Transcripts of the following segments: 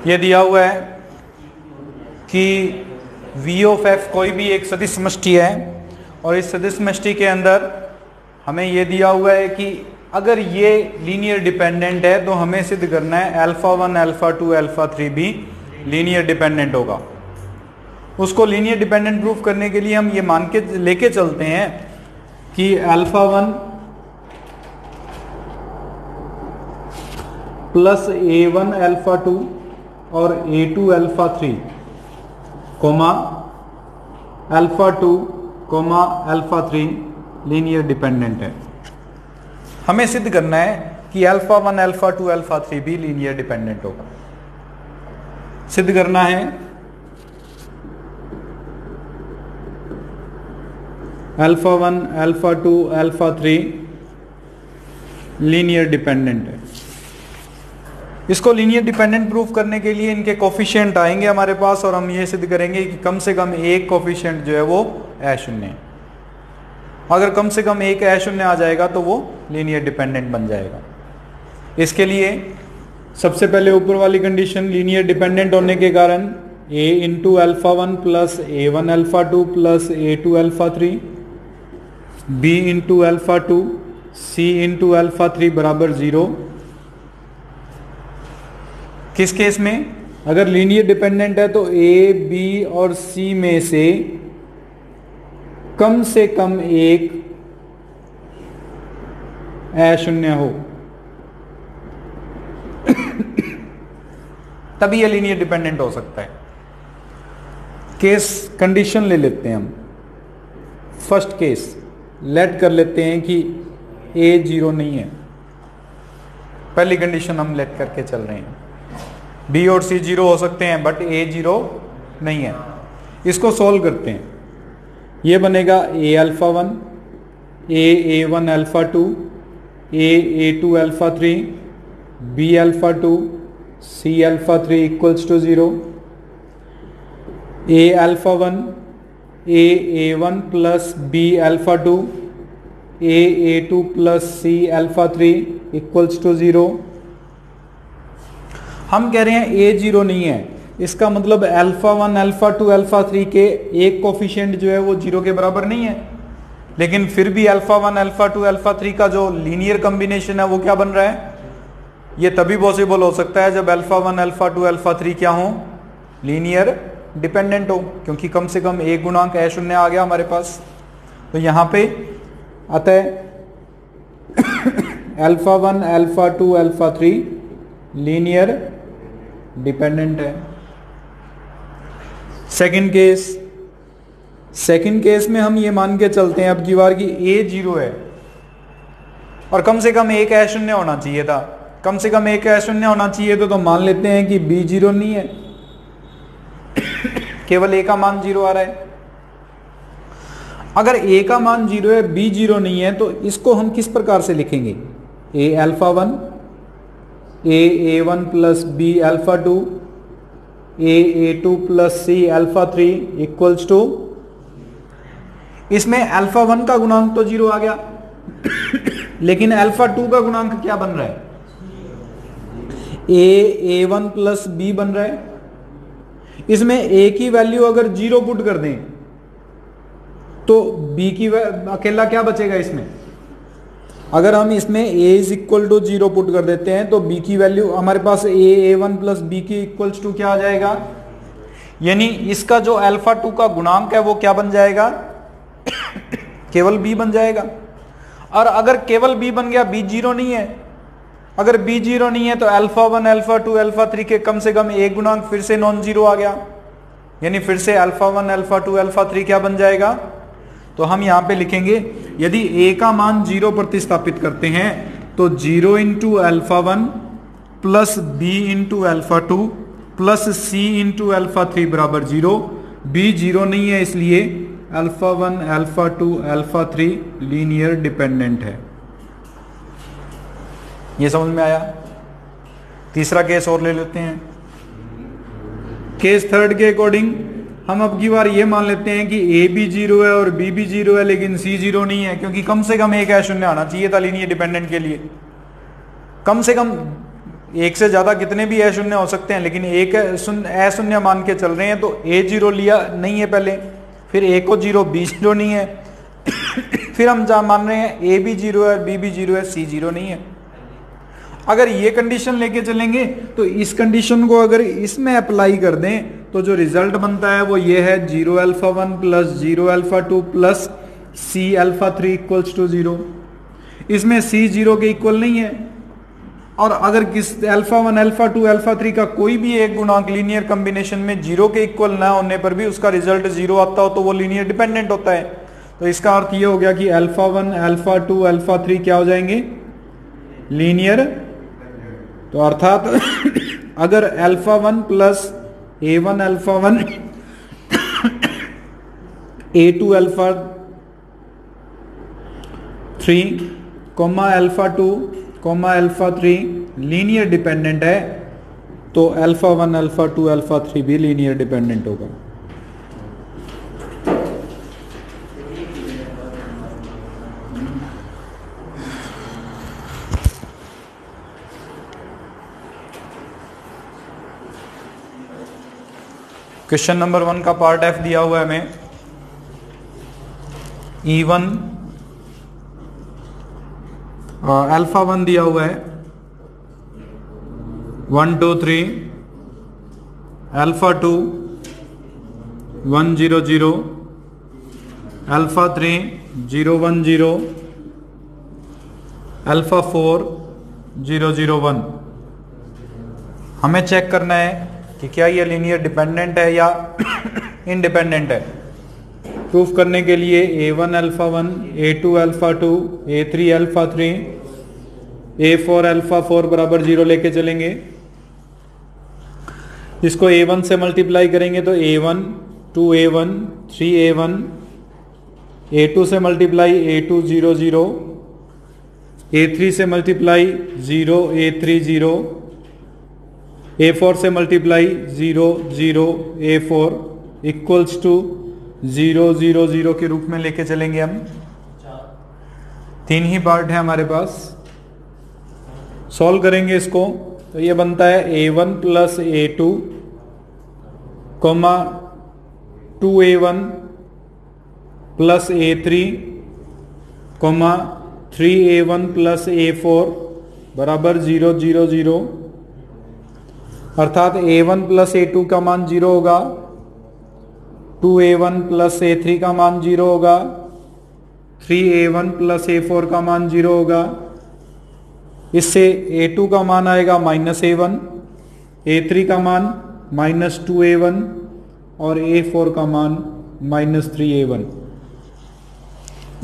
ये दिया हुआ है कि v ऑफ f कोई भी एक सदिश समष्टि है और इस सदिश समष्टि के अंदर हमें ये दिया हुआ है कि अगर ये लीनियर डिपेंडेंट है तो हमें सिद्ध करना है अल्फा 1 अल्फा 2 अल्फा 3 भी लीनियर डिपेंडेंट होगा। उसको लीनियर डिपेंडेंट प्रूफ करने के लिए हम ये मान के लेके चलते हैं कि अल्फा 1 प्लस a1 अल्फा 2 और a2 alpha 3 comma alpha 2 comma alpha 3 linear dependent है। हमें सिद्ध करना है कि अल्फा 1 अल्फा 2 अल्फा 3 भी लीनियर डिपेंडेंट होगा। सिद्ध करना है alpha 1 alpha 2 alpha 3 linear dependent है। इसको लीनियर डिपेंडेंट प्रूफ करने के लिए इनके कोफिशिएंट आएंगे हमारे पास और हम ये सिद्ध करेंगे कि कम से कम एक कोफिशिएंट जो है वो अशून्य है। अगर कम से कम एक अशून्य आ जाएगा तो वो लीनियर डिपेंडेंट बन जाएगा। इसके लिए सबसे पहले ऊपर वाली कंडीशन लीनियर डिपेंडेंट होने के कारण a into alpha 1 plus a1 alpha 2 plus a2 alpha 3 b into alpha 2 c into alpha 3 बराबर 0। किस केस में? अगर लीनियर डिपेंडेंट है तो a b और c में से कम एक अशून्य हो तभी ये लीनियर डिपेंडेंट हो सकता है। केस कंडीशन ले लेते हैं हम। फर्स्ट केस लेट कर लेते हैं कि a 0 नहीं है। पहली कंडीशन हम लेट करके चल रहे हैं। b और c 0 हो सकते हैं बट a 0 नहीं है। इसको सोल्व करते हैं। ये बनेगा a alpha 1 a1 alpha 2 a2 alpha 3 b alpha 2 c alpha 3 equals to 0। a alpha 1 a1 plus b alpha 2 a2 plus c alpha 3 equals to 0। हम कह रहे हैं a 0 नहीं है, इसका मतलब अल्फा 1 अल्फा 2 अल्फा 3 के एक कोफिशिएंट जो है वो 0 के बराबर नहीं है। लेकिन फिर भी अल्फा 1 अल्फा 2 अल्फा 3 का जो लीनियर कॉम्बिनेशन है वो क्या बन रहा है? ये तभी पॉसिबल हो सकता है जब अल्फा 1 अल्फा 2 अल्फा 3 क्या हो? लीनियर डिपेंडेंट हो, क्योंकि कम से कम एक गुणांक अशून्य आ गया हमारे पास। तो यहां पे अतः alpha 1 alpha 2 alpha 3 linear dependent है। सेकंड केस में हम ये मान के चलते हैं अब की बार की a 0 है और कम से कम एक अशून्य होना चाहिए था। कम से कम एक अशून्य होना चाहिए तो मान लेते हैं कि b 0 नहीं है, केवल a का मान 0 आ रहा है। अगर a का मान 0 है b 0 नहीं है तो इसको हम किस प्रकार से लिखेंगे? a alpha 1 a1 plus b alpha 2 a2 plus c alpha 3 equals to, इसमें अल्फा 1 का गुणांक तो 0 आ गया लेकिन अल्फा 2 का गुणांक क्या बन रहा है? a1 प्लस b बन रहा है। इसमें a की वैल्यू अगर 0 पुट कर दें तो b की अकेला क्या बचेगा इसमें? अगर हम इसमें a is equal to 0 put कर देते हैं तो b की वैल्यू हमारे पास a1 प्लस b की इक्वल्स टू क्या आ जाएगा? यानी इसका जो अल्फा 2 का गुणांक है वो क्या बन जाएगा? केवल b बन जाएगा। और अगर केवल b बन गया, b 0 नहीं है, अगर b 0 नहीं है तो अल्फा 1 अल्फा 2 अल्फा 3 के कम से कम एक गुणांक फिर से नॉन जीरो आ गया। यानी फिर से अल्फा 1 अल्फा 2 अल्फा 3 क्या बन जाएगा? तो हम यहां पे लिखेंगे यदि a का मान 0 प्रतिस्थापित करते हैं तो 0 into alpha 1 plus b into alpha 2 plus c into alpha 3 बराबर 0। b 0 नहीं है इसलिए alpha 1 alpha 2 alpha 3 linear dependent है। ये समझ में आया? तीसरा केस और ले लेते हैं। केस थर्ड के अकॉर्डिंग हम अब की बार ये मान लेते हैं कि a भी 0 है और b भी 0 है लेकिन c 0 नहीं है, क्योंकि कम से कम एक अशून्य आना चाहिए था लीनियर डिपेंडेंट के लिए। कम से कम एक से ज्यादा कितने भी अशून्य हो सकते हैं, लेकिन एक अशून्य मान के चल रहे हैं, तो ए जीरो लिया नहीं है पहले, फिर ए को जीरो, बी जीरो नहीं है फिर हम जहां मान रहे हैं ए भी जीरो है, बी भी जीरो है, सी जीरो नहीं है। अगर ये कंडीशन लेके चलेंगे तो इस कंडीशन को अगर इसमें अप्लाई कर दें तो जो रिजल्ट बनता है वो ये है 0 alpha 1 plus 0 alpha 2 plus C alpha 3 equals to 0। इसमें सी जीरो के इक्वल नहीं है, और अगर किस अल्फा 1 अल्फा 2 अल्फा 3 का कोई भी एक गुणांक लीनियर कॉम्बिनेशन में जीरो के इक्वल ना होने पर भी उसका रिजल्ट जीरो आता हो तो वो लीनियर डिपेंडेंट होता है। तो इसका अर्थ ये हो गया कि अल्फा 1 अल्फा 2 अल्फा 3 क्या हो जाएंगे, लीनियर। तो अर्थात अगर alpha 1 plus a1 alpha 1 a2 alpha 3 comma alpha 2 comma alpha 3 linear dependent है, तो अल्फा 1 अल्फा 2 अल्फा 3 भी लीनियर डिपेंडेंट होगा। क्वेश्चन नंबर 1 का पार्ट एफ दिया हुआ है हमें, E1 अल्फा 1 दिया हुआ है 1 2 3, अल्फा 2 1 0 0, अल्फा 3 0 1 0, अल्फा 4 0 0 1। हमें चेक करना है कि क्या ये लीनियर डिपेंडेंट है या इंडिपेंडेंट है। प्रूफ करने के लिए a1 alpha 1, a2 alpha 2, a3 alpha 3, a4 alpha 4 बराबर 0 लेके चलेंगे। इसको a1 से मल्टीप्लाई करेंगे तो a1 2a1 3a1, a2 से मल्टीप्लाई a2 0 0, a3 से मल्टीप्लाई 0 a3 0, a4 से मल्टीप्लाई 0 0 a4 इक्वल्स टू 0 0 0 के रूप में लेके चलेंगे हम। 3 ही पार्ट है हमारे पास, सॉल्व करेंगे इसको तो ये बनता है a1 plus a2 comma 2a1 plus a3 comma 3a1 plus a4 बराबर 0 0 0। अर्थात a1 प्लस a2 का मान 0 होगा, 2a1 प्लस a3 का मान 0 होगा, 3a1 प्लस a4 का मान 0 होगा। इससे a2 का मान आएगा माइनस a1, a3 का मान माइनस 2a1 और a4 का मान माइनस 3a1।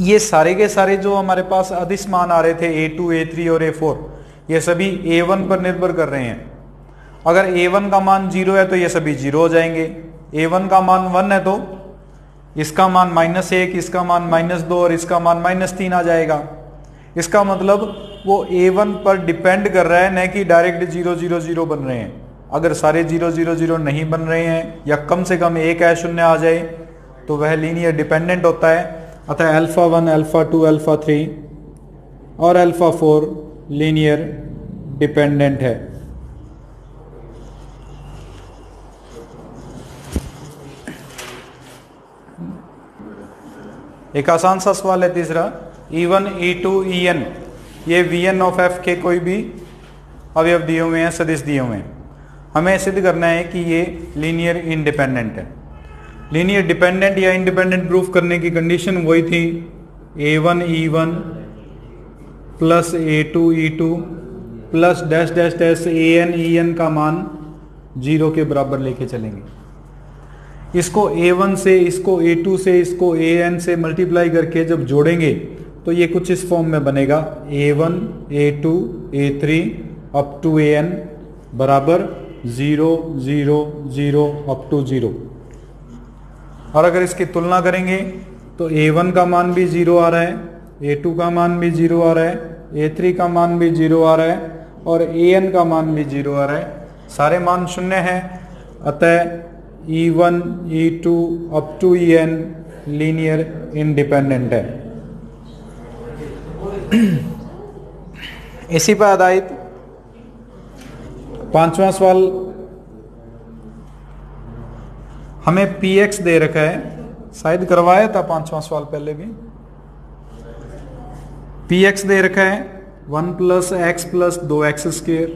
ये सारे के सारे जो हमारे पास अदिश मान आ रहे थे a2 a3 और a4, ये सभी a1 पर निर्भर कर रहे हैं। अगर a1 का मान 0 है तो ये सभी 0 हो जाएंगे, a1 का मान 1 है तो इसका मान -1, इसका मान -2 और इसका मान -3 आ जाएगा। इसका मतलब वो a1 पर डिपेंड कर रहा है, न कि डायरेक्ट 0 0 0 बन रहे हैं। अगर सारे 0 0 0 नहीं बन रहे हैं या कम से कम एक अशून्य आ जाए तो वह लीनियर डिपेंडेंट होता है। अतः अल्फा 1 अल्फा 2 अल्फा 3 और अल्फा 4 लीनियर डिपेंडेंट है। एक आसान सा सवाल है तीसरा, E1 E2 En ये Vn ऑफ f के कोई भी अवयव दिए हुए हैं, सदिश दिए हुए हैं। हमें सिद्ध करना है कि ये लीनियर इंडिपेंडेंट है। लीनियर डिपेंडेंट या इंडिपेंडेंट प्रूफ करने की कंडीशन वही थी, a1 E1 plus a2 E2 plus dash dash dash an En का मान 0 के बराबर लेके चलेंगे। इसको a1 से, इसको a2 से, इसको an से मल्टीप्लाई करके जब जोड़ेंगे तो ये कुछ इस फॉर्म में बनेगा, a1 a2 a3 up to an बराबर 0 0 0 अप टू 0। और अगर इसकी तुलना करेंगे तो a1 का मान भी 0 आ रहा है, a2 का मान भी 0 आ रहा है, a3 का मान भी 0 आ रहा है और an का मान भी 0 आ रहा है। सारे मान शून्य हैं, अतः E1 E2 up to En linear independent है। इसी पर आधारित पांचवा सवाल, हमें पी एक्स दे रखा है, शायद करवाया था पांचवा सवाल पहले भी। पी एक्स दे रखा है 1 plus x plus 2x square,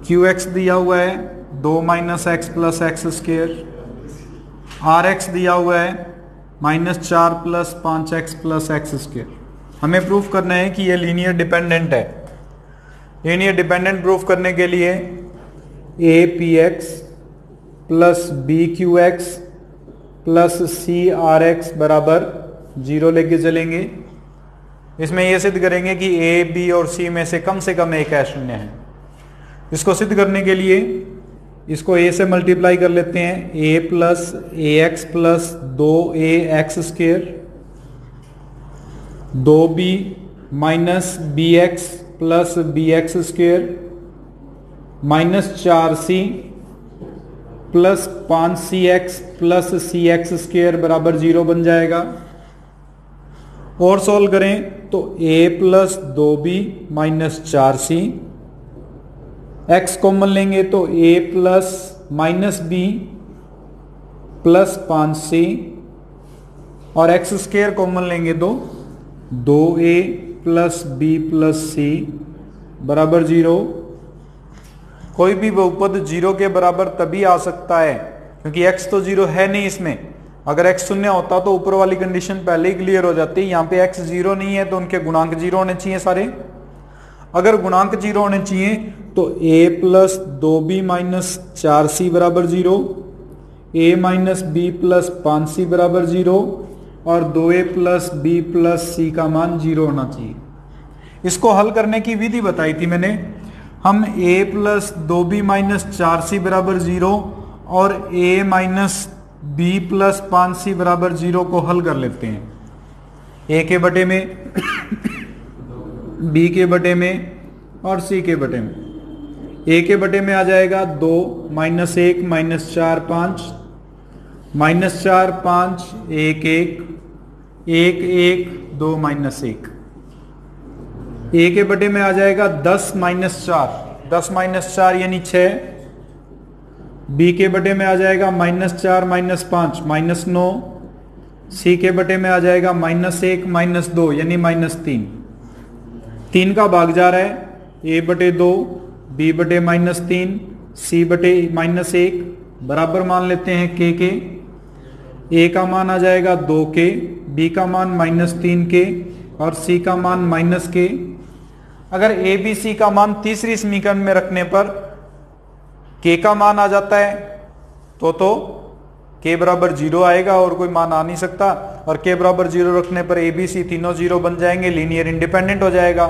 Q x दिया हुआ है 2 minus x plus x square, R x दिया हुआ है -4 plus 5x plus x square. हमें प्रूफ करना है कि ये लीनियर डिपेंडेंट है। लीनियर डिपेंडेंट प्रूफ करने के लिए A P x plus B Q x plus C R x बराबर 0 लेके चलेंगे। इसमें यह सिद्ध करेंगे कि ए बी और सी में से कम एक शून्य है। इसको सिद्ध करने के लिए इसको a से मल्टीप्लाई कर लेते हैं, a plus A x plus 2a x square, 2b minus B x plus B x square -4c plus 5cx plus C x square बराबर 0 बन जाएगा। और सॉल्व करें तो a plus 2b minus 4c, x common लेंगे तो a plus minus B plus 5c और x square common लेंगे तो 2a प्लस बी प्लस सी बराबर 0। कोई भी बहुपद 0 के बराबर तभी आ सकता है क्योंकि x तो 0 है नहीं इसमें। अगर x शून्य होता तो ऊपर वाली कंडीशन पहले ही क्लियर हो जाती। यहाँ पे x 0 नहीं है तो उनके गुणांक 0 होने चाहिए सारे। अगर गुणांक 0 होने चाहिए तो a plus 2b minus 4c बराबर 0, a minus B plus 5c बराबर 0 और 2a प्लस बी प्लस सी का मान 0 होना चाहिए। इसको हल करने की विधि बताई थी मैंने। हम a plus 2b minus 4c बराबर 0 और a minus B plus 5c बराबर 0 को हल कर लेते हैं। a के बटे में b के बटे में और c के बटे में। a के बटे में आ जाएगा 2 minus 1 minus 4 5 minus 4 5 1 1 1 1 2 minus 1। a के बटे में आ जाएगा 10 माइनस 4, 10 माइनस 4 यानी 6। b के बटे में आ जाएगा -4 माइनस 5 माइनस 9। c के बटे में आ जाएगा -1 माइनस 2 यानी -3। 3 का भाग जा रहा है a बटे 2, b बटे -3, c बटे -1 बराबर मान लेते हैं k के। a का मान आ जाएगा 2 के, b का मान -3 के और c का मान -k। अगर a b c का मान तीसरी समीकरण में रखने पर k का मान आ जाता है तो k बराबर 0 आएगा और कोई मान आ नहीं सकता। और k बराबर 0 रखने पर a b c तीनों 0 बन जाएंगे, लीनियर इंडिपेंडेंट हो जाएगा।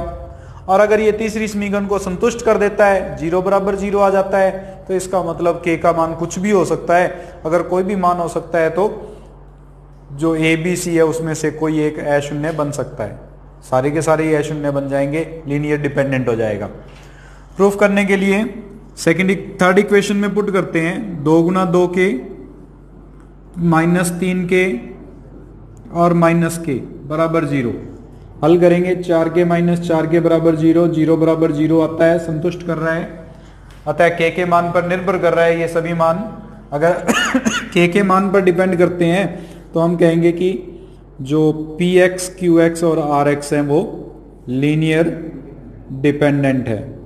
और अगर ये तीसरी समीकरण को संतुष्ट कर देता है, 0 बराबर 0 आ जाता है, तो इसका मतलब k का मान कुछ भी हो सकता है। अगर कोई भी मान हो सकता है तो जो a b c है उसमें से कोई एक अशून्य बन सकता है। सारे के सारे अशून्य बन जाएंगे, लीनियर डिपेंडेंट हो जाएगा। प्रूफ करने के लिए थर्ड इक्वेशन में पुट करते हैं। 2 गुना 2 के -3 के और -k बराबर 0। हल करेंगे 4 के -4 के बराबर 0, 0 बराबर 0 आता है, संतुष्ट कर रहा है। अतः k के मान पर निर्भर कर रहा है ये सभी मान। अगर k के मान पर डिपेंड करते हैं तो हम कहेंगे कि जो px, qx और rx हैं वो लीनियर डिपेंडेंट है।